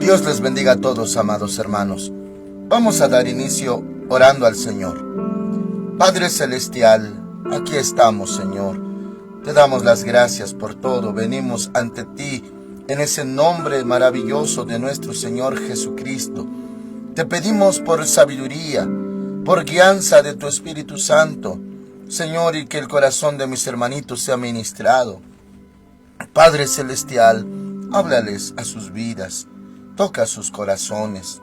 Dios les bendiga a todos, amados hermanos. Vamos a dar inicio orando al Señor. Padre Celestial, aquí estamos, Señor. Te damos las gracias por todo. Venimos ante ti en ese nombre maravilloso de nuestro Señor Jesucristo. Te pedimos por sabiduría, por guianza de tu Espíritu Santo, Señor, y que el corazón de mis hermanitos sea ministrado. Padre Celestial, háblales a sus vidas, toca sus corazones.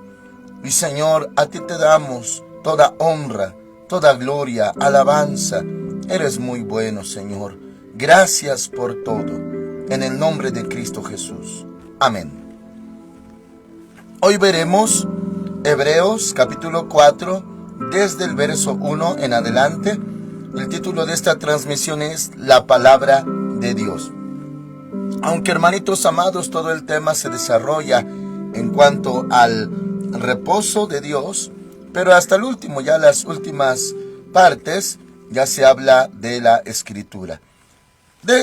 Y Señor, a ti te damos toda honra, toda gloria, alabanza. Eres muy bueno, Señor. Gracias por todo. En el nombre de Cristo Jesús. Amén. Hoy veremos Hebreos capítulo 4, desde el verso 1 en adelante. El título de esta transmisión es La Palabra de Dios. Aunque, hermanitos amados, todo el tema se desarrolla en cuanto al reposo de Dios, pero hasta el último, ya las últimas partes, ya se habla de la Escritura.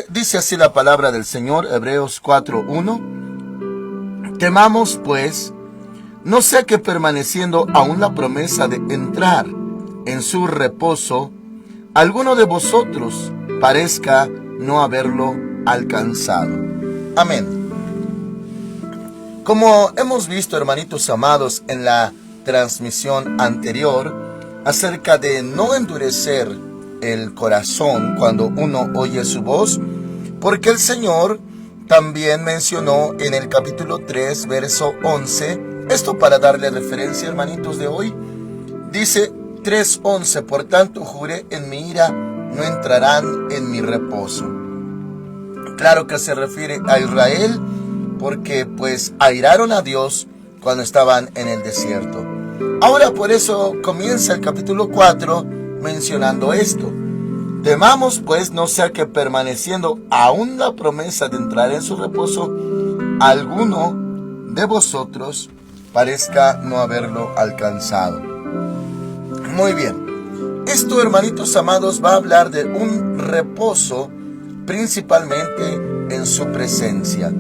Dice así la palabra del Señor, Hebreos 4:1. Temamos, pues, no sea que permaneciendo aún la promesa de entrar en su reposo, alguno de vosotros parezca no haberlo alcanzado. Amén. Como hemos visto, hermanitos amados, en la transmisión anterior, acerca de no endurecer el corazón cuando uno oye su voz, porque el Señor también mencionó en el capítulo 3, verso 11, esto para darle referencia, hermanitos, de hoy, dice 3:11, por tanto juré en mi ira, no entrarán en mi reposo. Claro que se refiere a Israel, porque pues airaron a Dios cuando estaban en el desierto. Ahora por eso comienza el capítulo 4 mencionando esto. Temamos pues no sea que permaneciendo aún la promesa de entrar en su reposo, alguno de vosotros parezca no haberlo alcanzado. Muy bien. Esto, hermanitos amados, va a hablar de un reposo principalmente en su presencia.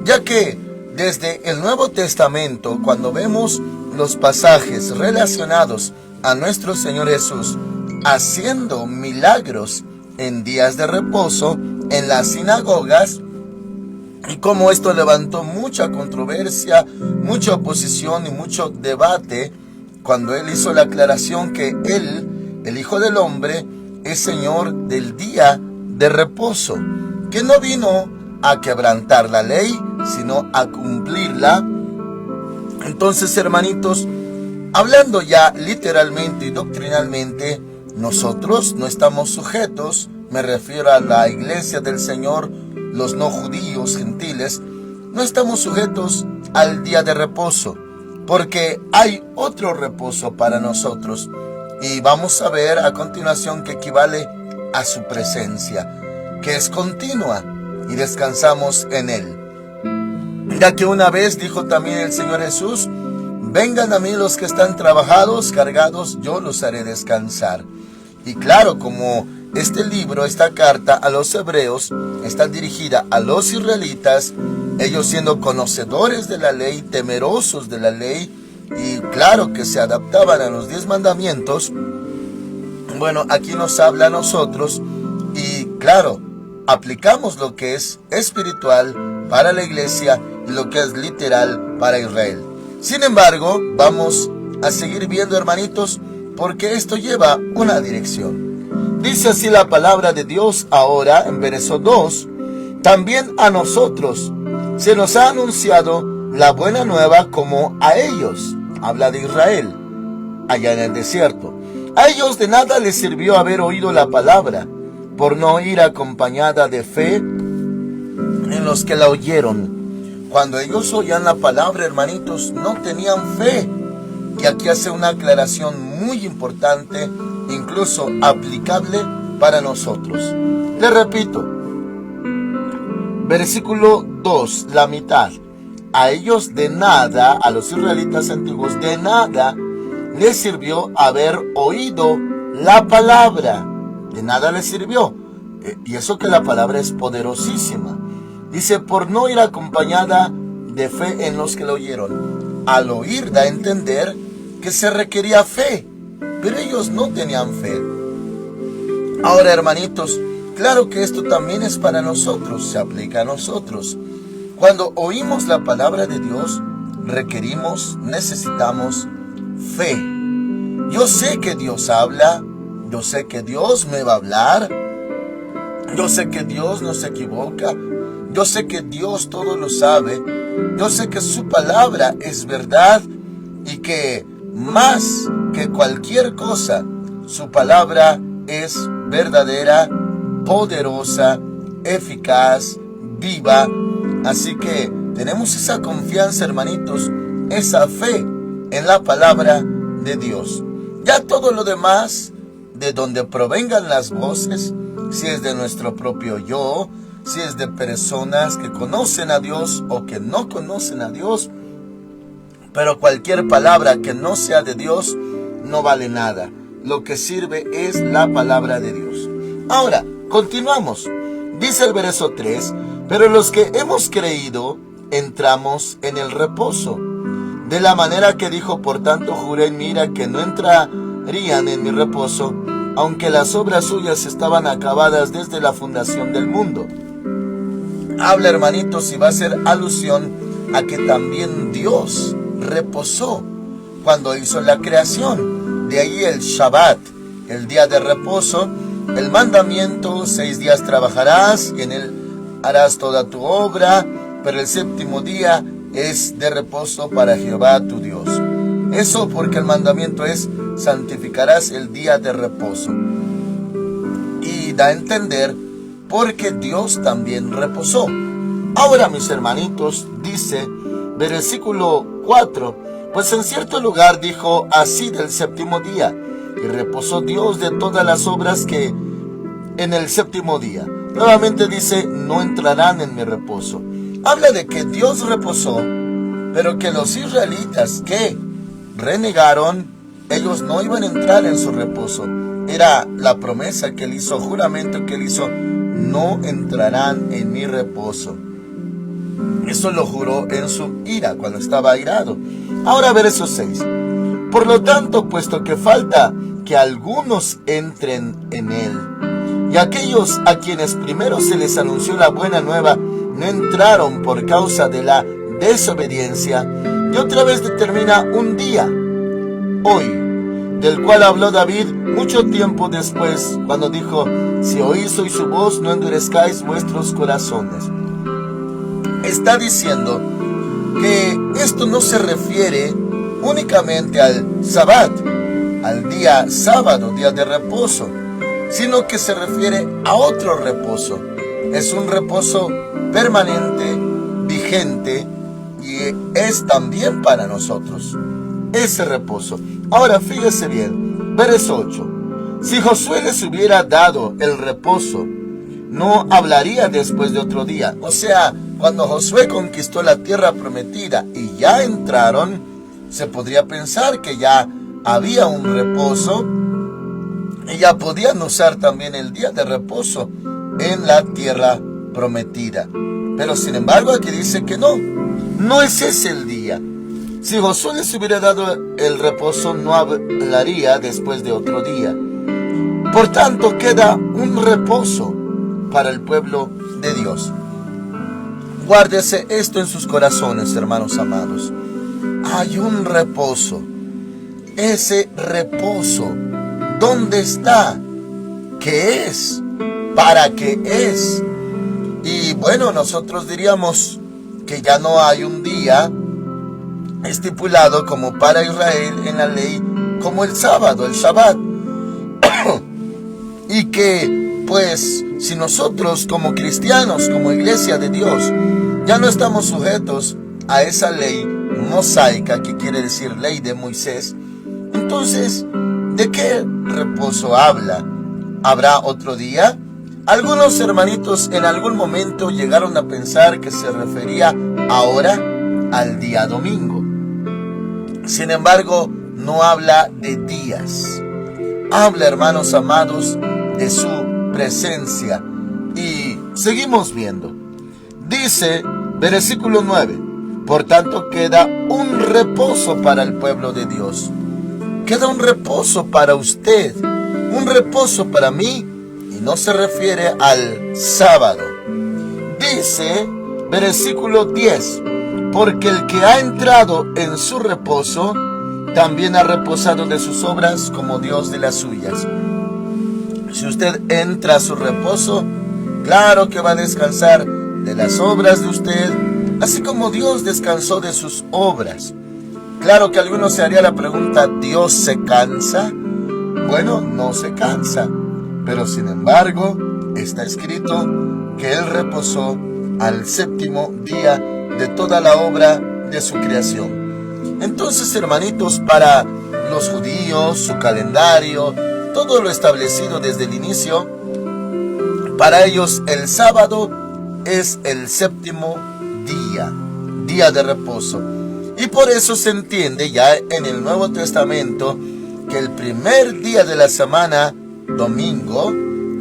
Ya que desde el Nuevo Testamento, cuando vemos los pasajes relacionados a nuestro Señor Jesús haciendo milagros en días de reposo en las sinagogas, y cómo esto levantó mucha controversia, mucha oposición y mucho debate, cuando Él hizo la aclaración que Él, el Hijo del Hombre, es Señor del día de reposo, que no vino a quebrantar la ley, sino a cumplirla. Entonces, hermanitos, hablando ya literalmente y doctrinalmente, nosotros no estamos sujetos, me refiero a la iglesia del Señor, los no judíos, gentiles, no estamos sujetos al día de reposo, porque hay otro reposo para nosotros, y vamos a ver a continuación que equivale a su presencia, que es continua, y descansamos en Él. Ya que una vez dijo también el Señor Jesús, vengan a mí los que están trabajados, cargados, yo los haré descansar. Y claro, como este libro, esta carta a los hebreos, está dirigida a los israelitas, ellos siendo conocedores de la ley, temerosos de la ley, y claro que se adaptaban a los 10 mandamientos, bueno, aquí nos habla a nosotros, y claro, aplicamos lo que es espiritual para la iglesia y lo que es literal para Israel. Sin embargo, vamos a seguir viendo, hermanitos, porque esto lleva una dirección. Dice así la palabra de Dios ahora en verso 2. También a nosotros se nos ha anunciado la buena nueva como a ellos. Habla de Israel, allá en el desierto. A ellos de nada les sirvió haber oído la palabra, por no ir acompañada de fe en los que la oyeron. Cuando ellos oían la palabra, hermanitos, no tenían fe. Y aquí hace una aclaración muy importante, incluso aplicable para nosotros. Le repito, versículo 2, la mitad. A ellos de nada, a los israelitas antiguos, de nada les sirvió haber oído la palabra. De nada les sirvió. Y eso que la palabra es poderosísima. Dice, por no ir acompañada de fe en los que lo oyeron. Al oír da a entender que se requería fe, pero ellos no tenían fe. Ahora, hermanitos, claro que esto también es para nosotros, se aplica a nosotros. Cuando oímos la palabra de Dios, necesitamos fe. Yo sé que Dios habla, yo sé que Dios me va a hablar, yo sé que Dios no se equivoca, yo sé que Dios todo lo sabe, yo sé que su palabra es verdad y que más que cualquier cosa, su palabra es verdadera, poderosa, eficaz, viva. Así que tenemos esa confianza, hermanitos, esa fe en la palabra de Dios. Ya todo lo demás, de donde provengan las voces, si es de nuestro propio yo, si es de personas que conocen a Dios o que no conocen a Dios, pero cualquier palabra que no sea de Dios no vale nada. Lo que sirve es la palabra de Dios. Ahora, continuamos. Dice el verso 3, pero los que hemos creído, entramos en el reposo. De la manera que dijo, por tanto juré en mi ira que no entrarían en mi reposo, aunque las obras suyas estaban acabadas desde la fundación del mundo. Habla, hermanitos, y va a hacer alusión a que también Dios reposó cuando hizo la creación. De ahí el Shabbat, el día de reposo, el mandamiento: 6 días trabajarás y en él harás toda tu obra, pero el séptimo día es de reposo para Jehová tu Dios. Eso porque el mandamiento es: santificarás el día de reposo. Y da a entender porque Dios también reposó. Ahora, mis hermanitos, dice versículo 4, pues en cierto lugar dijo así del séptimo día, y reposó Dios de todas las obras que en el séptimo día. Nuevamente dice, no entrarán en mi reposo. Habla de que Dios reposó, pero que los israelitas que renegaron, ellos no iban a entrar en su reposo. Era la promesa que él hizo, juramento que él hizo: no entrarán en mi reposo. Eso lo juró en su ira, cuando estaba airado. Ahora verso 6. Por lo tanto, puesto que falta que algunos entren en él, y aquellos a quienes primero se les anunció la buena nueva no entraron por causa de la desobediencia, y otra vez determina un día, hoy, del cual habló David mucho tiempo después, cuando dijo: si oís hoy su voz, no endurezcáis vuestros corazones. Está diciendo que esto no se refiere únicamente al Sabbat, al día sábado, día de reposo, sino que se refiere a otro reposo. Es un reposo permanente, vigente, y es también para nosotros ese reposo. Ahora fíjese bien, verso 8. Si Josué les hubiera dado el reposo, no hablaría después de otro día. O sea, cuando Josué conquistó la tierra prometida y ya entraron, se podría pensar que ya había un reposo y ya podían usar también el día de reposo en la tierra prometida. Pero sin embargo aquí dice que no es ese el día. Si Josué les hubiera dado el reposo, no hablaría después de otro día. Por tanto, queda un reposo para el pueblo de Dios. Guárdese esto en sus corazones, hermanos amados. Hay un reposo. Ese reposo, ¿dónde está? ¿Qué es? ¿Para qué es? Y bueno, nosotros diríamos que ya no hay un día estipulado como para Israel en la ley, como el sábado, el Shabbat. Y que, pues, si nosotros como cristianos, como iglesia de Dios, ya no estamos sujetos a esa ley mosaica, que quiere decir ley de Moisés, entonces, ¿de qué reposo habla? ¿Habrá otro día? Algunos hermanitos en algún momento llegaron a pensar que se refería ahora al día domingo. Sin embargo, no habla de días. Habla, hermanos amados, de su presencia. Y seguimos viendo. Dice, versículo 9, Por tanto, queda un reposo para el pueblo de Dios. Queda un reposo para usted, un reposo para mí, y no se refiere al sábado. Dice, versículo 10, porque el que ha entrado en su reposo, también ha reposado de sus obras como Dios de las suyas. Si usted entra a su reposo, claro que va a descansar de las obras de usted, así como Dios descansó de sus obras. Claro que alguno se haría la pregunta, ¿Dios se cansa? Bueno, no se cansa, pero sin embargo, está escrito que Él reposó al séptimo día de toda la obra de su creación. Entonces, hermanitos, para los judíos, su calendario, todo lo establecido desde el inicio, para ellos el sábado es el séptimo día de reposo. Y por eso se entiende ya en el Nuevo Testamento que el primer día de la semana, domingo,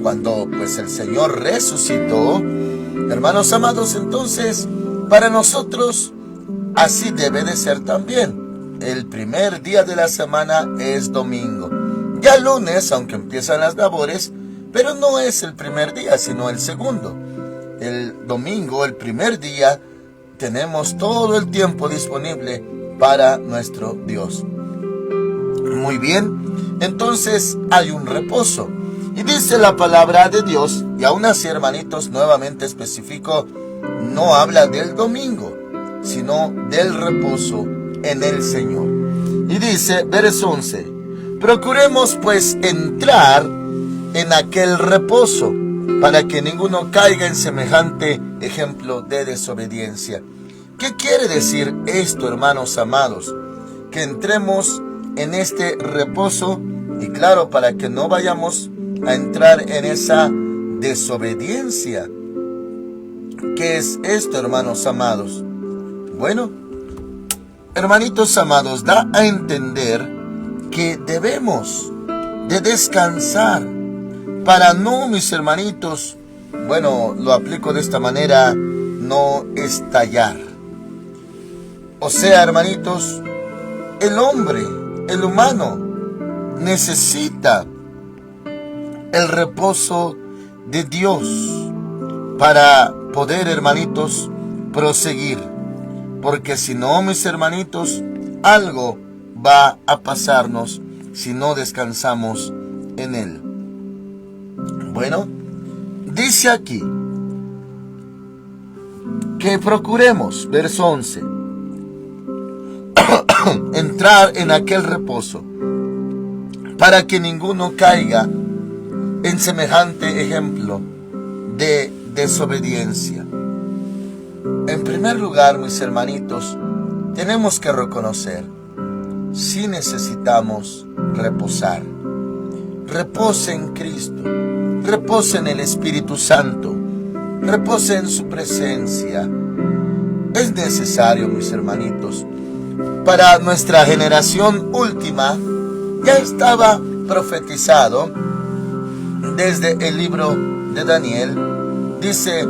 cuando pues el Señor resucitó, hermanos amados, entonces para nosotros así debe de ser también. El primer día de la semana es domingo. Ya lunes, aunque empiezan las labores, pero no es el primer día, sino el segundo. El domingo, el primer día, tenemos todo el tiempo disponible para nuestro Dios. Muy bien, entonces hay un reposo. Y dice la palabra de Dios, y aún así, hermanitos, nuevamente especifico, no habla del domingo, sino del reposo en el Señor. Y dice, verso 11, procuremos pues entrar en aquel reposo, para que ninguno caiga en semejante ejemplo de desobediencia. ¿Qué quiere decir esto, hermanos amados? Que entremos en este reposo, y claro, para que no vayamos a entrar en esa desobediencia. ¿Qué es esto, hermanos amados? Bueno, hermanitos amados, da a entender que debemos de descansar para no, mis hermanitos, bueno, lo aplico de esta manera, no estallar. O sea, hermanitos, el hombre, el humano, necesita el reposo de Dios para poder, hermanitos, proseguir. Porque si no, mis hermanitos, algo va a pasarnos si no descansamos en Él. Bueno, dice aquí que procuremos, verso 11, entrar en aquel reposo, para que ninguno caiga en semejante ejemplo de desobediencia. En primer lugar, mis hermanitos, tenemos que reconocer, si necesitamos reposar. Repose en Cristo, repose en el Espíritu Santo, repose en su presencia. Es necesario, mis hermanitos. Para nuestra generación última, ya estaba profetizado desde el libro de Daniel. Dice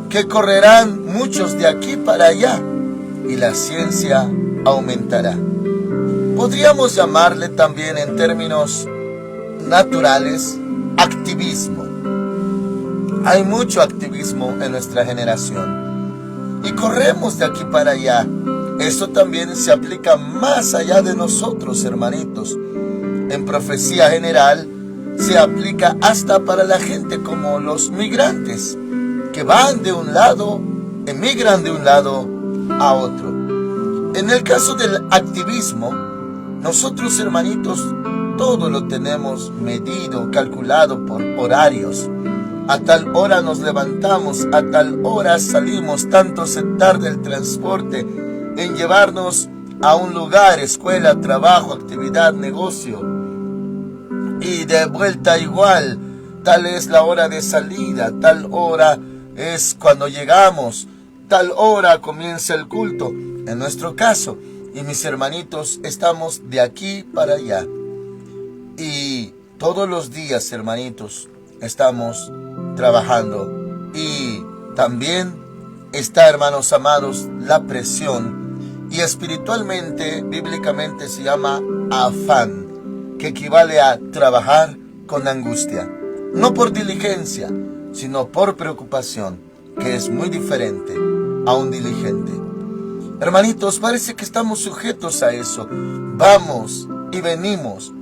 que correrán muchos de aquí para allá y la ciencia aumentará. Podríamos llamarle también en términos naturales activismo. Hay mucho activismo en nuestra generación y corremos de aquí para allá. Esto también se aplica más allá de nosotros, hermanitos. En profecía general se aplica hasta para la gente como los migrantes que van de un lado, emigran de un lado a otro. En el caso del activismo, nosotros, hermanitos, todo lo tenemos medido, calculado por horarios. A tal hora nos levantamos, a tal hora salimos, tanto se tarda el transporte en llevarnos a un lugar, escuela, trabajo, actividad, negocio. Y de vuelta igual, tal es la hora de salida, tal hora es cuando llegamos, tal hora comienza el culto. En nuestro caso, y mis hermanitos, estamos de aquí para allá. Y todos los días, hermanitos, estamos trabajando. Y también está, hermanos amados, la presión y espiritualmente, bíblicamente se llama afán, que equivale a trabajar con angustia, no por diligencia, sino por preocupación, que es muy diferente a un diligente. Hermanitos, parece que estamos sujetos a eso. Vamos y venimos,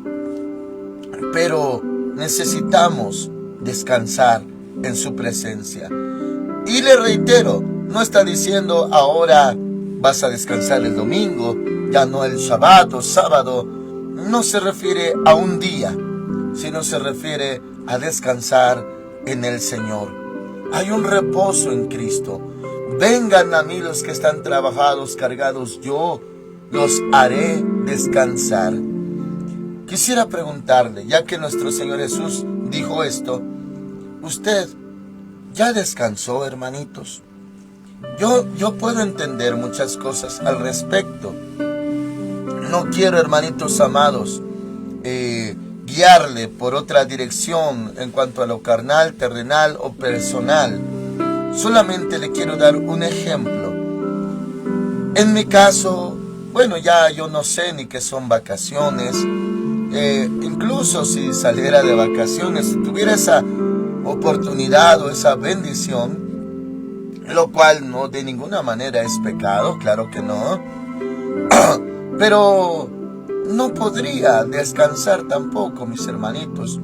pero necesitamos descansar en su presencia. Y le reitero, no está diciendo ahora vas a descansar el domingo, ya no el sábado. No se refiere a un día, sino se refiere a descansar en el Señor. Hay un reposo en Cristo. Vengan a mí los que están trabajados, cargados, yo los haré descansar. Quisiera preguntarle, ya que nuestro Señor Jesús dijo esto, ¿usted ya descansó, hermanitos? Yo puedo entender muchas cosas al respecto. No quiero, hermanitos amados, guiarle por otra dirección en cuanto a lo carnal, terrenal o personal. Solamente le quiero dar un ejemplo. En mi caso, bueno, ya yo no sé ni qué son vacaciones. Incluso si saliera de vacaciones, si tuviera esa oportunidad o esa bendición, lo cual no de ninguna manera es pecado, claro que no, pero no podría descansar tampoco, mis hermanitos.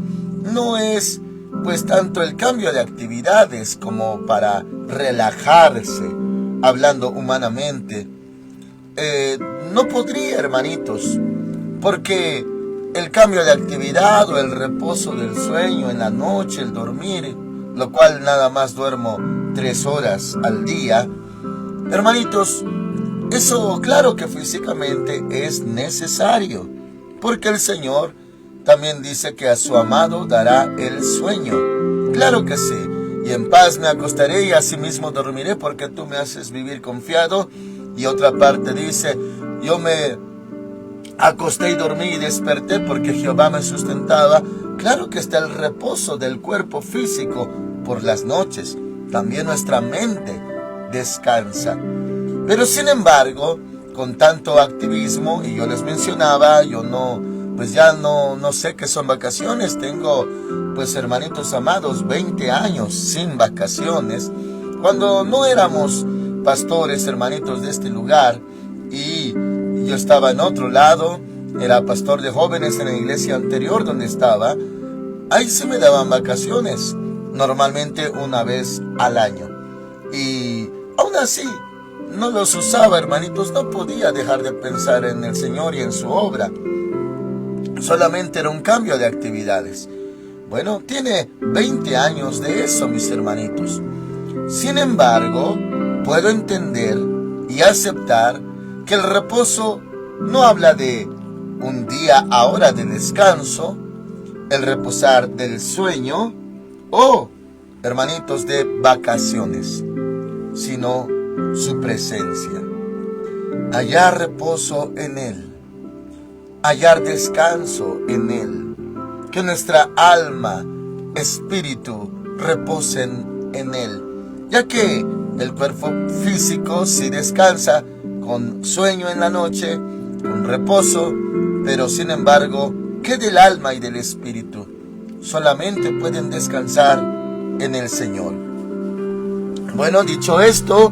No es pues tanto el cambio de actividades como para relajarse, hablando humanamente. No podría, hermanitos, porque el cambio de actividad o el reposo del sueño en la noche, el dormir, lo cual nada más duermo 3 horas al día, hermanitos, eso claro que físicamente es necesario, porque el Señor también dice que a su amado dará el sueño. Claro que sí. Y en paz me acostaré y asimismo dormiré, porque tú me haces vivir confiado. Y otra parte dice, yo me acosté y dormí y desperté porque Jehová me sustentaba. Claro que está el reposo del cuerpo físico por las noches. También nuestra mente descansa. Pero sin embargo, con tanto activismo, y yo les mencionaba, yo pues ya no sé qué son vacaciones. Tengo, pues hermanitos amados, 20 años sin vacaciones. Cuando no éramos pastores, hermanitos, de este lugar, y yo estaba en otro lado, era pastor de jóvenes en la iglesia anterior donde estaba, ahí sí me daban vacaciones, normalmente una vez al año. Y aún así, no los usaba, hermanitos, no podía dejar de pensar en el Señor y en su obra. Solamente era un cambio de actividades. Bueno, tiene 20 años de eso, mis hermanitos. Sin embargo, puedo entender y aceptar que el reposo no habla de un día ahora de descanso, el reposar del sueño o, hermanitos, de vacaciones, sino su presencia. Hallar reposo en Él. Hallar descanso en Él, que nuestra alma, espíritu reposen en Él, ya que el cuerpo físico sí descansa con sueño en la noche, con reposo, pero sin embargo, ¿qué del alma y del espíritu? Solamente pueden descansar en el Señor. Bueno, dicho esto,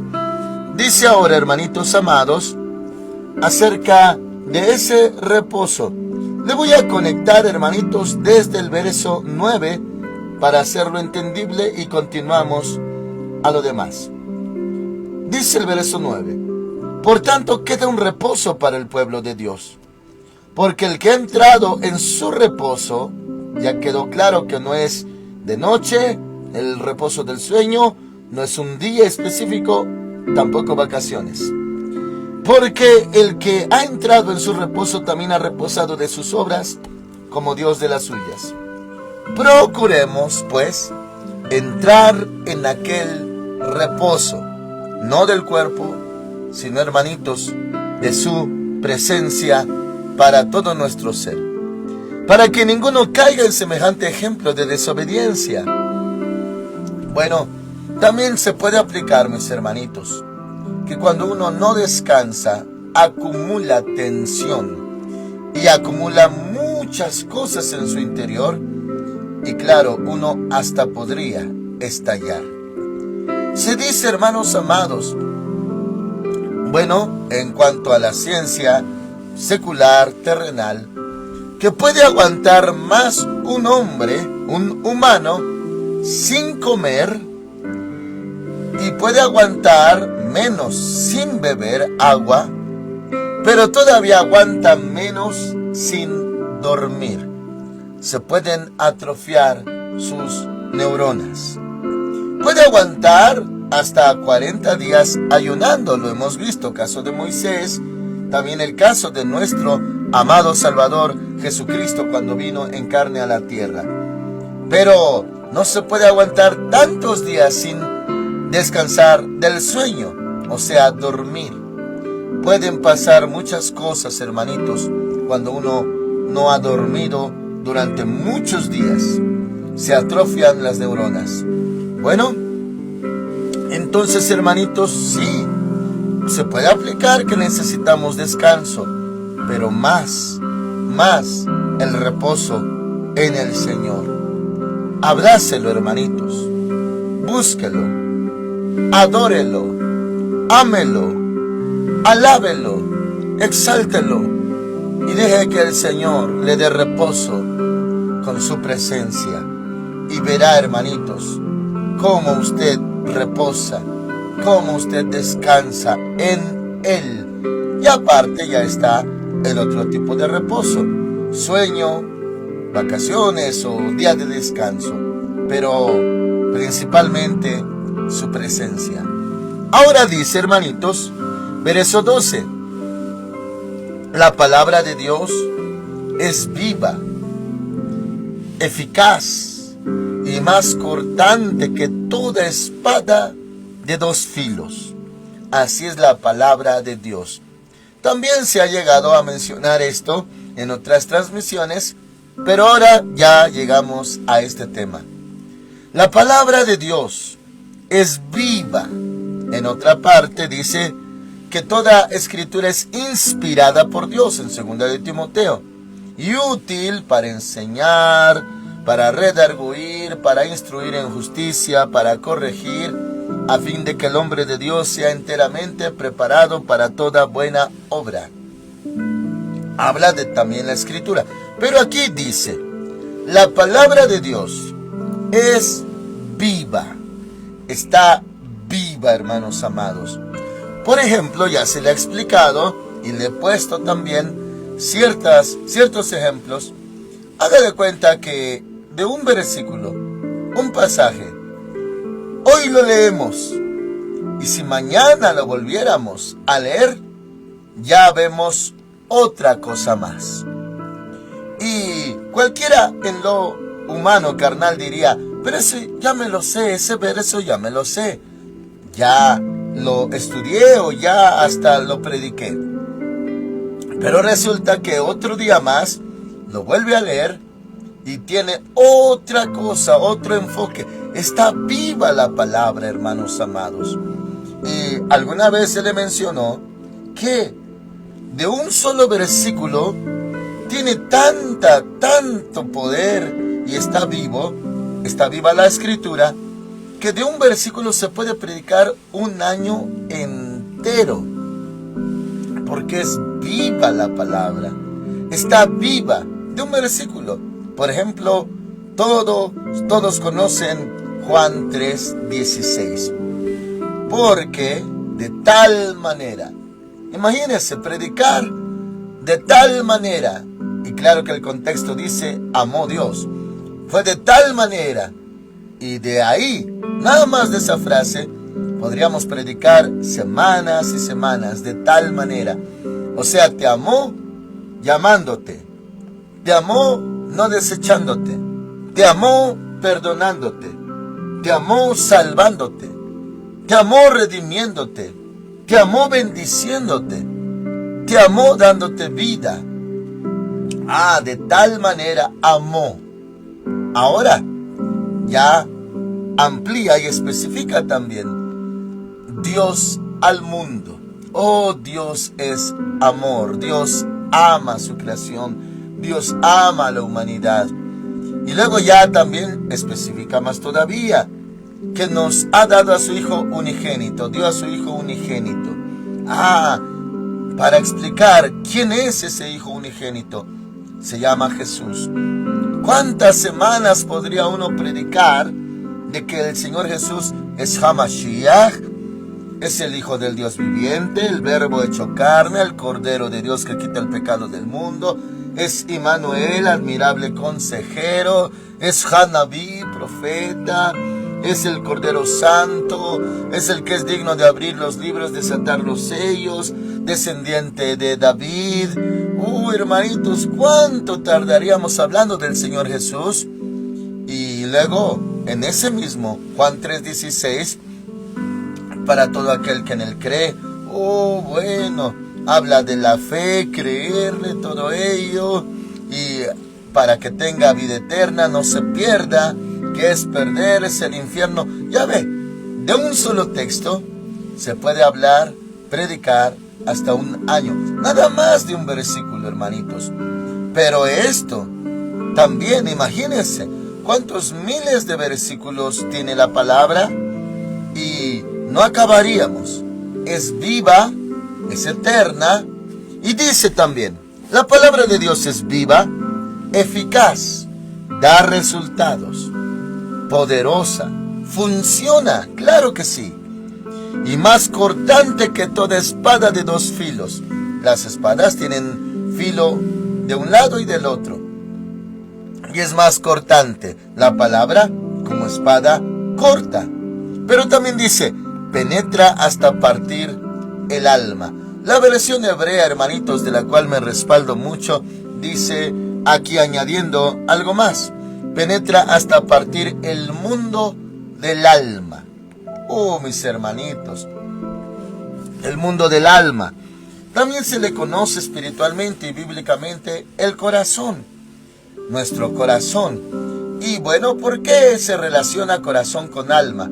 dice ahora, hermanitos amados, acerca de ese reposo. Le voy a conectar, hermanitos, desde el verso 9 para hacerlo entendible y continuamos a lo demás. Dice el verso 9: por tanto queda un reposo para el pueblo de Dios, porque el que ha entrado en su reposo, ya quedó claro que no es de noche, el reposo del sueño, no es un día específico, tampoco vacaciones. Porque el que ha entrado en su reposo también ha reposado de sus obras, como Dios de las suyas. Procuremos, pues, entrar en aquel reposo, no del cuerpo, sino, hermanitos, de su presencia para todo nuestro ser, para que ninguno caiga en semejante ejemplo de desobediencia. Bueno, también se puede aplicar, mis hermanitos, que cuando uno no descansa, acumula tensión y acumula muchas cosas en su interior y claro, uno hasta podría estallar. Se dice, hermanos amados, bueno, en cuanto a la ciencia secular, terrenal, que puede aguantar más un hombre, un humano, sin comer, y puede aguantar menos sin beber agua, pero todavía aguanta menos sin dormir. Se pueden atrofiar sus neuronas. Puede aguantar hasta 40 días ayunando, lo hemos visto, caso de Moisés, también el caso de nuestro amado Salvador Jesucristo cuando vino en carne a la tierra. Pero no se puede aguantar tantos días sin descansar del sueño, o sea, dormir. Pueden pasar muchas cosas, hermanitos, cuando uno no ha dormido durante muchos días. Se atrofian las neuronas. Bueno, entonces, hermanitos, sí, se puede aplicar que necesitamos descanso, pero más el reposo en el Señor. Abrácelo, hermanitos, búsquelo, adórelo, ámelo, alábelo, exáltelo y deje que el Señor le dé reposo con su presencia. Y verá, hermanitos, cómo usted reposa, cómo usted descansa en Él. Y aparte ya está el otro tipo de reposo, sueño, vacaciones o días de descanso, pero principalmente su presencia. Ahora dice, hermanitos, verso 12, la palabra de Dios es viva, eficaz y más cortante que toda espada de dos filos. Así es la palabra de Dios. También se ha llegado a mencionar esto en otras transmisiones, pero ahora ya llegamos a este tema. La palabra de Dios es viva. En otra parte dice que toda escritura es inspirada por Dios en 2 de Timoteo y útil para enseñar, para redarguir, para instruir en justicia, para corregir, a fin de que el hombre de Dios sea enteramente preparado para toda buena obra. Habla de también la escritura, pero aquí dice, la palabra de Dios es viva, está viva, hermanos amados. Por ejemplo, ya se le ha explicado y le he puesto también ciertos ejemplos. Haga de cuenta que de un versículo, un pasaje, hoy lo leemos y si mañana lo volviéramos a leer, ya vemos otra cosa más. Y cualquiera en lo humano carnal diría, pero ese ya me lo sé, ese verso ya me lo sé, ya lo estudié o ya hasta lo prediqué. Pero resulta que otro día más lo vuelve a leer y tiene otra cosa, otro enfoque. Está viva la palabra, hermanos amados. Y alguna vez se le mencionó que de un solo versículo tiene tanto poder y está viva la escritura, que de un versículo se puede predicar un año entero, porque es viva la palabra, está viva de un versículo. Por ejemplo, todos conocen Juan 3:16, porque de tal manera, imagínense predicar de tal manera, y claro que el contexto dice, amó Dios, fue de tal manera, y de ahí, nada más de esa frase, podríamos predicar semanas y semanas, de tal manera. O sea, te amó llamándote, te amó no desechándote, te amó perdonándote, te amó salvándote, te amó redimiéndote, te amó bendiciéndote, te amó dándote vida. Ah, de tal manera amó. Ahora ya amplía y especifica también Dios al mundo. Oh, Dios es amor, Dios ama su creación, Dios ama a la humanidad. Y luego ya también especifica más todavía, que nos ha dado a su Hijo unigénito, dio a su Hijo unigénito. Para explicar quién es ese Hijo unigénito, se llama Jesús. ¿Cuántas semanas podría uno predicar de que el Señor Jesús es Hamashiach, es el Hijo del Dios viviente, el Verbo hecho carne, el Cordero de Dios que quita el pecado del mundo, es Immanuel, admirable consejero, es Hanabí, profeta, es el Cordero Santo, es el que es digno de abrir los libros, desatar los sellos, descendiente de David? Hermanitos, ¿cuánto tardaríamos hablando del Señor Jesús? Y luego, en ese mismo Juan 3:16, para todo aquel que en él cree, habla de la fe, creerle, todo ello, y para que tenga vida eterna, no se pierda, que es perder, es el infierno. Ya ve, de un solo texto se puede hablar, predicar hasta un año, nada más de un versículo, hermanitos. Pero esto también, imagínense cuántos miles de versículos tiene la palabra y no acabaríamos. Es viva, es eterna, y dice también, la palabra de Dios es viva, eficaz, da resultados, poderosa, funciona, claro que sí, y más cortante que toda espada de dos filos. Las espadas tienen filo de un lado y del otro, y es más cortante la palabra como espada corta. Pero también dice, penetra hasta partir el alma. La versión hebrea, hermanitos, de la cual me respaldo mucho, dice aquí añadiendo algo más, penetra hasta partir el mundo del alma. Mis hermanitos, el mundo del alma. También se le conoce espiritualmente y bíblicamente el corazón, nuestro corazón. Y bueno, ¿por qué se relaciona corazón con alma?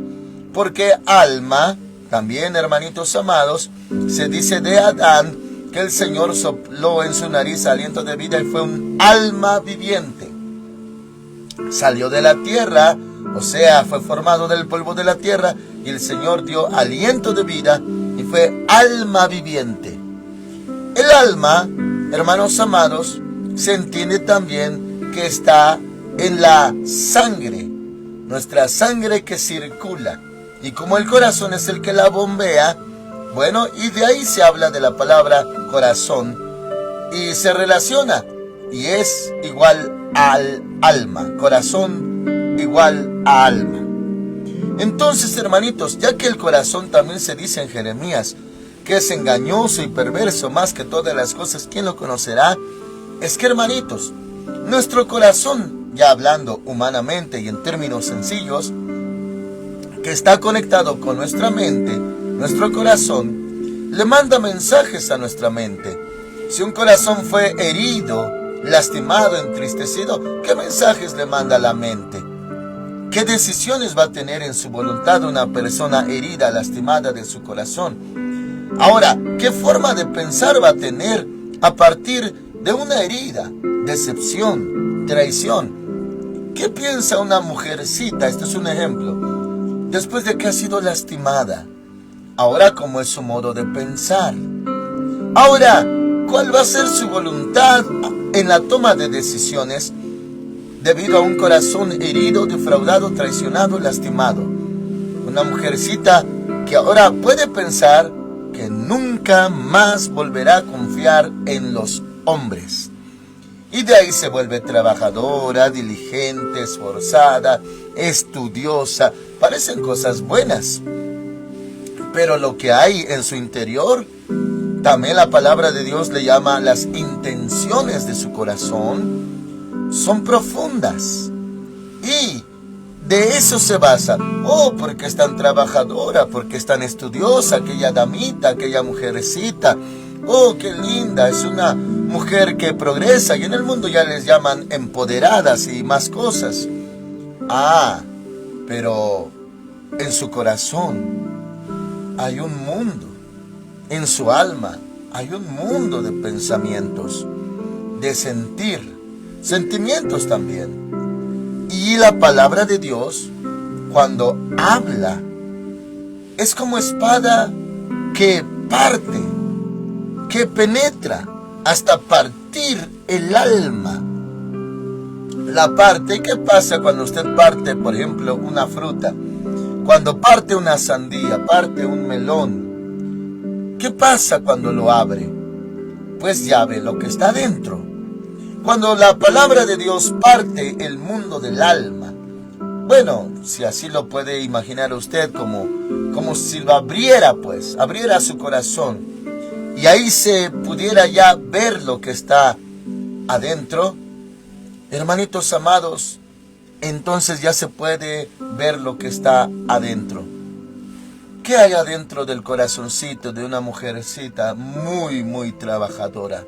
Porque alma, también, hermanitos amados, se dice de Adán que el Señor sopló en su nariz aliento de vida y fue un alma viviente. Salió de la tierra, o sea, fue formado del polvo de la tierra, y el Señor dio aliento de vida y fue alma viviente. El alma, hermanos amados, se entiende también que está en la sangre, nuestra sangre que circula. Y como el corazón es el que la bombea, bueno, y de ahí se habla de la palabra corazón, y se relaciona, y es igual al alma, corazón igual a alma. Entonces, hermanitos, ya que el corazón también se dice en Jeremías, que es engañoso y perverso más que todas las cosas, ¿quién lo conocerá? Es que, hermanitos, nuestro corazón, ya hablando humanamente y en términos sencillos, que está conectado con nuestra mente, nuestro corazón, le manda mensajes a nuestra mente. Si un corazón fue herido, lastimado, entristecido, ¿qué mensajes le manda a la mente? ¿Qué decisiones va a tener en su voluntad una persona herida, lastimada de su corazón? Ahora, ¿qué forma de pensar va a tener a partir de una herida, decepción, traición? ¿Qué piensa una mujercita? Este es un ejemplo. Después de que ha sido lastimada. Ahora, ¿cómo es su modo de pensar? Ahora, ¿cuál va a ser su voluntad en la toma de decisiones debido a un corazón herido, defraudado, traicionado, lastimado? Una mujercita que ahora puede pensar que nunca más volverá a confiar en los hombres. Y de ahí se vuelve trabajadora, diligente, esforzada, estudiosa. Parecen cosas buenas. Pero lo que hay en su interior, también la palabra de Dios le llama las intenciones de su corazón, son profundas. Y de eso se basa. Porque es tan trabajadora, porque es tan estudiosa, aquella damita, aquella mujercita. Qué linda, es una mujer que progresa, y en el mundo ya les llaman empoderadas y más cosas. Pero en su corazón hay un mundo, en su alma hay un mundo de pensamientos, de sentir, sentimientos también. Y la palabra de Dios, cuando habla, es como espada que parte, que penetra hasta partir el alma. La parte. ¿Qué pasa cuando usted parte, por ejemplo, una fruta? Cuando parte una sandía, parte un melón. ¿Qué pasa cuando lo abre? Pues ya ve lo que está dentro. Cuando la palabra de Dios parte el mundo del alma, bueno, si así lo puede imaginar usted, como si lo abriera, pues, abriera su corazón, y ahí se pudiera ya ver lo que está adentro, hermanitos amados, entonces ya se puede ver lo que está adentro. ¿Qué hay adentro del corazoncito de una mujercita muy, muy trabajadora?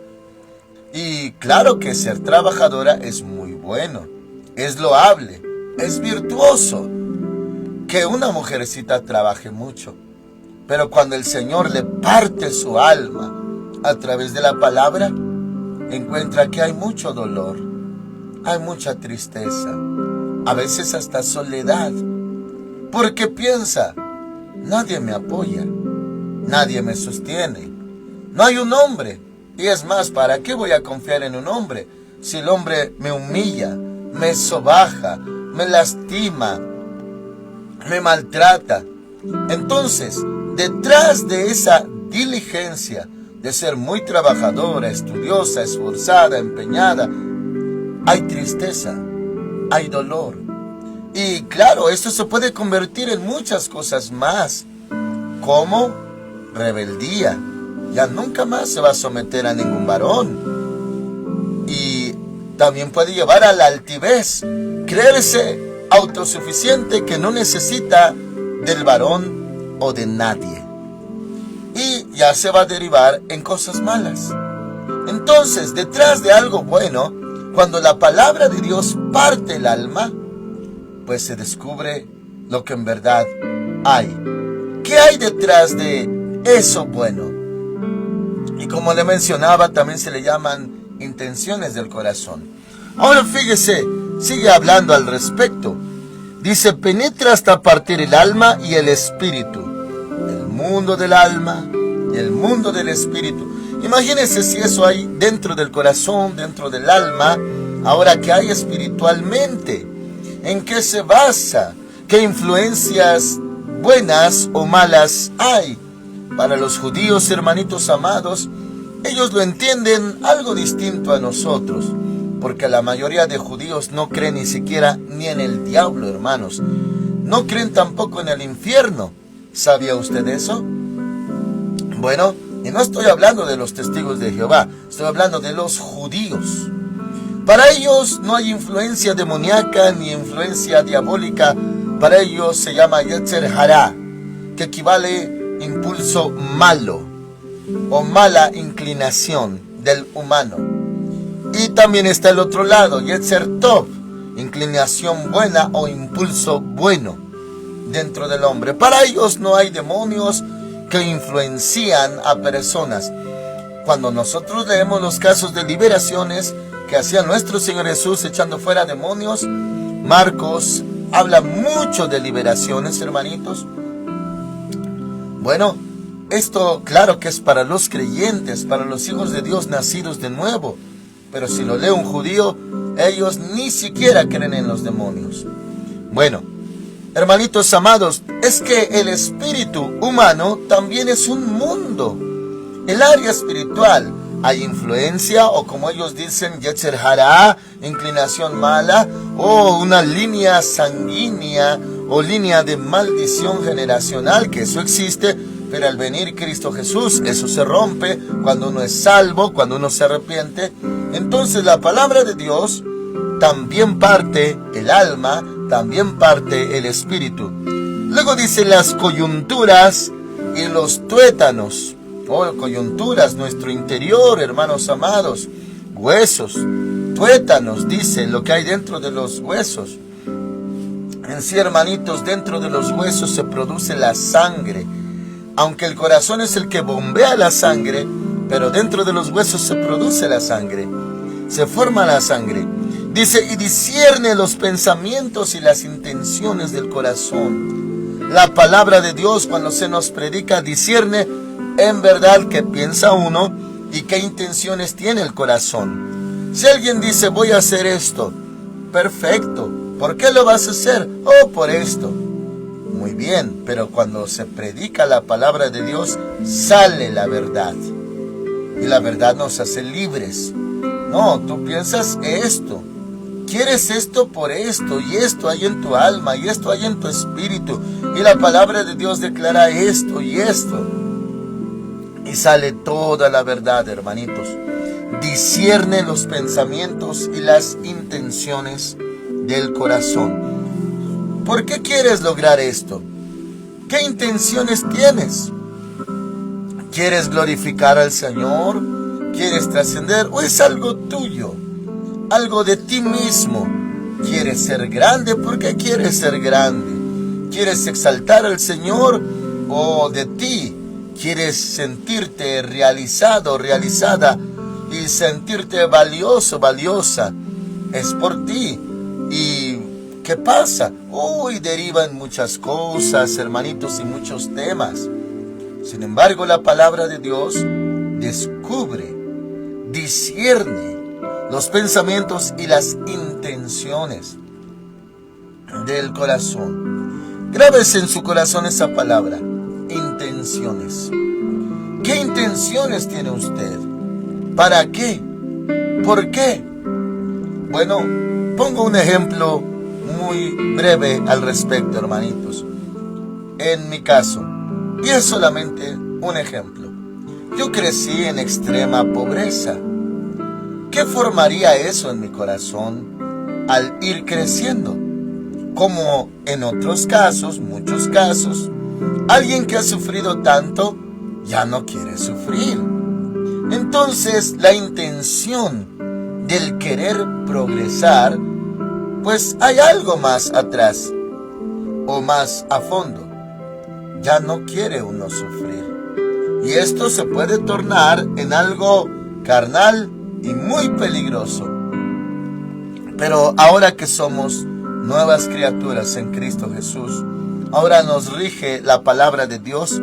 Y claro que ser trabajadora es muy bueno, es loable, es virtuoso que una mujercita trabaje mucho. Pero cuando el Señor le parte su alma a través de la palabra, encuentra que hay mucho dolor, hay mucha tristeza, a veces hasta soledad, porque piensa, nadie me apoya, nadie me sostiene, no hay un hombre. Y es más, ¿para qué voy a confiar en un hombre si el hombre me humilla, me sobaja, me lastima, me maltrata? Entonces, detrás de esa diligencia de ser muy trabajadora, estudiosa, esforzada, empeñada, hay tristeza, hay dolor. Y claro, esto se puede convertir en muchas cosas más, como rebeldía. Ya nunca más se va a someter a ningún varón. Y también puede llevar a la altivez, creerse autosuficiente, que no necesita del varón o de nadie. Y ya se va a derivar en cosas malas. Entonces, detrás de algo bueno, cuando la palabra de Dios parte el alma, pues se descubre lo que en verdad hay. ¿Qué hay detrás de eso bueno? Y como le mencionaba, también se le llaman intenciones del corazón. Ahora fíjese, sigue hablando al respecto. Dice, penetra hasta partir el alma y el espíritu. El mundo del alma y el mundo del espíritu. Imagínense si eso hay dentro del corazón, dentro del alma. Ahora, ¿qué hay espiritualmente? ¿En qué se basa? ¿Qué influencias buenas o malas hay? Para los judíos, hermanitos amados, ellos lo entienden algo distinto a nosotros, porque la mayoría de judíos no creen ni siquiera ni en el diablo, hermanos. No creen tampoco en el infierno. ¿Sabía usted eso? Bueno, y no estoy hablando de los testigos de Jehová, estoy hablando de los judíos. Para ellos no hay influencia demoníaca ni influencia diabólica. Para ellos se llama Yetzer Hará, que equivale impulso malo o mala inclinación del humano. Y también está el otro lado, Yetzer Tov, inclinación buena o impulso bueno dentro del hombre. Para ellos no hay demonios que influencian a personas. Cuando nosotros leemos los casos de liberaciones que hacía nuestro Señor Jesús echando fuera demonios, Marcos habla mucho de liberaciones, hermanitos. Bueno, esto claro que es para los creyentes, para los hijos de Dios nacidos de nuevo. Pero si lo lee un judío, ellos ni siquiera creen en los demonios. Bueno, hermanitos amados, es que el espíritu humano también es un mundo. El área espiritual, hay influencia, o como ellos dicen, Yetzer Hará, inclinación mala, o una línea sanguínea, o línea de maldición generacional, que eso existe, pero al venir Cristo Jesús, eso se rompe cuando uno es salvo, cuando uno se arrepiente. Entonces la palabra de Dios también parte el alma, también parte el espíritu. Luego dice las coyunturas y los tuétanos. Coyunturas, nuestro interior, hermanos amados. Huesos, tuétanos, dice lo que hay dentro de los huesos. En sí, hermanitos, dentro de los huesos se produce la sangre. aunque el corazón es el que bombea la sangre, pero dentro de los huesos se produce la sangre, se forma la sangre. Dice, y discierne los pensamientos y las intenciones del corazón. La palabra de Dios, cuando se nos predica, discierne en verdad qué piensa uno y qué intenciones tiene el corazón. Si alguien dice, voy a hacer esto, perfecto. ¿Por qué lo vas a hacer? Oh, por esto. Muy bien, pero cuando se predica la palabra de Dios, sale la verdad. Y la verdad nos hace libres. No, tú piensas esto. Quieres esto por esto, y esto hay en tu alma, y esto hay en tu espíritu. Y la palabra de Dios declara esto y esto. Y sale toda la verdad, hermanitos. Discierne los pensamientos y las intenciones del corazón. ¿Por qué quieres lograr esto? ¿Qué intenciones tienes? ¿Quieres glorificar al Señor? ¿Quieres trascender? ¿O es algo tuyo? Algo de ti mismo. ¿Quieres ser grande? ¿Por qué quieres ser grande? ¿Quieres exaltar al Señor? ¿O de ti quieres sentirte realizado, realizada y sentirte valioso, valiosa? Es por ti. ¿Y qué pasa? Uy, derivan muchas cosas, hermanitos, y muchos temas. Sin embargo, la palabra de Dios descubre, discierne los pensamientos y las intenciones del corazón. Grábese en su corazón esa palabra, intenciones. ¿Qué intenciones tiene usted? ¿Para qué? ¿Por qué? Bueno, pongo un ejemplo muy breve al respecto, hermanitos. En mi caso, y es solamente un ejemplo. Yo crecí en extrema pobreza. ¿Qué formaría eso en mi corazón al ir creciendo? Como en otros casos, muchos casos, alguien que ha sufrido tanto ya no quiere sufrir. Entonces, la intención del querer progresar, pues hay algo más atrás o más a fondo. Ya no quiere uno sufrir. Y esto se puede tornar en algo carnal y muy peligroso. Pero ahora que somos nuevas criaturas en Cristo Jesús, ahora nos rige la palabra de Dios.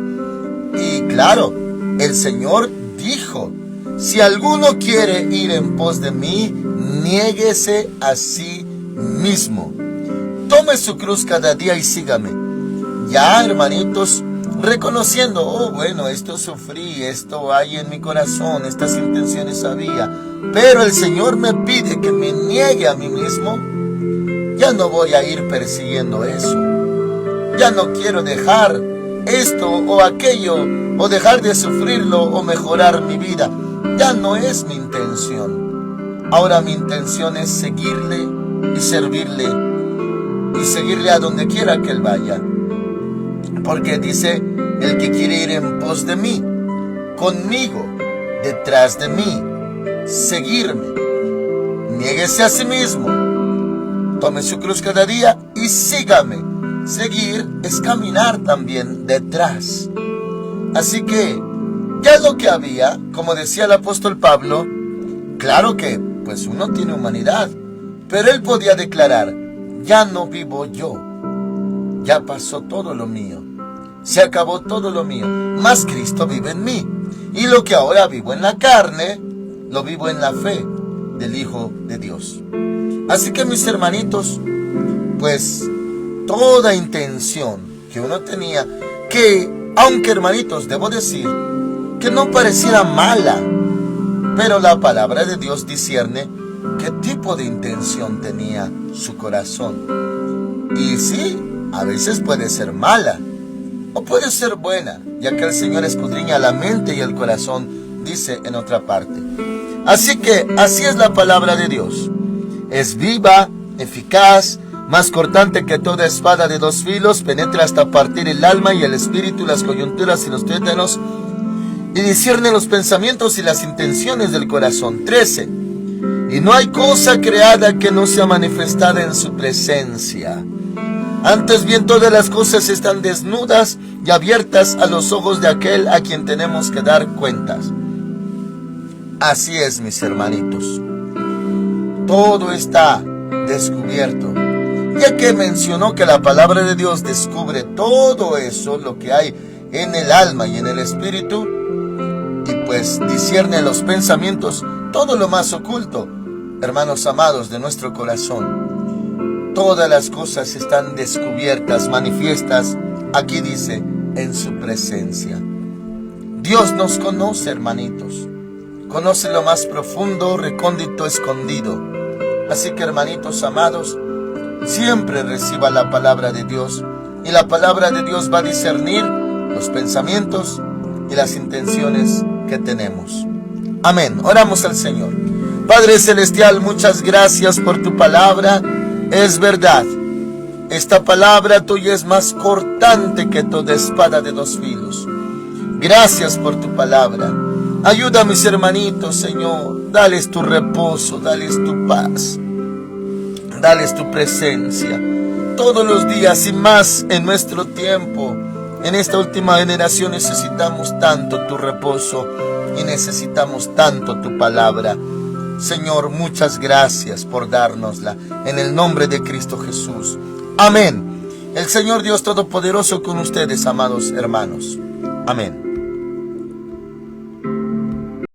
Y claro, el Señor dijo, si alguno quiere ir en pos de mí, niéguese a sí mismo. Tome su cruz cada día y sígame. Ya, hermanitos, reconociendo, oh, bueno, esto sufrí, esto hay en mi corazón, estas intenciones había, pero el Señor me pide que me niegue a mí mismo. Ya no voy a ir persiguiendo eso. Ya no quiero dejar esto o aquello, o dejar de sufrirlo o mejorar mi vida. Ya no es mi intención. Ahora mi intención es seguirle y servirle y seguirle a donde quiera que Él vaya. Porque dice, el que quiere ir en pos de mí, conmigo, detrás de mí, seguirme, niéguese a sí mismo, tome su cruz cada día y sígame. Seguir es caminar también detrás. Así que, ya lo que había, como decía el apóstol Pablo, claro que pues uno tiene humanidad, pero él podía declarar, ya no vivo yo, ya pasó todo lo mío. Se acabó todo lo mío, mas Cristo vive en mí. Y lo que ahora vivo en la carne, lo vivo en la fe del Hijo de Dios. Así que mis hermanitos, pues toda intención que uno tenía, que aunque hermanitos, debo decir, que no pareciera mala, pero la palabra de Dios discierne qué tipo de intención tenía su corazón. Y sí, a veces puede ser mala, o puede ser buena, ya que el Señor escudriña la mente y el corazón, dice en otra parte. Así que, así es la palabra de Dios. Es viva, eficaz, más cortante que toda espada de dos filos, penetra hasta partir el alma y el espíritu, las coyunturas y los tuétanos, y discierne los pensamientos y las intenciones del corazón. 13. Y no hay cosa creada que no sea manifestada en su presencia. Antes bien todas las cosas están desnudas y abiertas a los ojos de aquel a quien tenemos que dar cuentas. Así es, mis hermanitos. Todo está descubierto. Ya que mencionó que la palabra de Dios descubre todo eso, lo que hay en el alma y en el espíritu, y pues discierne los pensamientos, todo lo más oculto, hermanos amados, de nuestro corazón. Todas las cosas están descubiertas, manifiestas, aquí dice, en su presencia. Dios nos conoce, hermanitos. Conoce lo más profundo, recóndito, escondido. Así que, hermanitos amados, siempre reciba la palabra de Dios, y la palabra de Dios va a discernir los pensamientos y las intenciones que tenemos. Amén. Oramos al Señor. Padre Celestial, muchas gracias por tu palabra. Es verdad, esta palabra tuya es más cortante que toda espada de dos filos. Gracias por tu palabra. Ayuda a mis hermanitos, Señor. Dales tu reposo, dales tu paz, dales tu presencia. Todos los días y más en nuestro tiempo, en esta última generación, necesitamos tanto tu reposo y necesitamos tanto tu palabra. Señor, muchas gracias por dárnosla, en el nombre de Cristo Jesús. Amén. El Señor Dios Todopoderoso con ustedes, amados hermanos. Amén.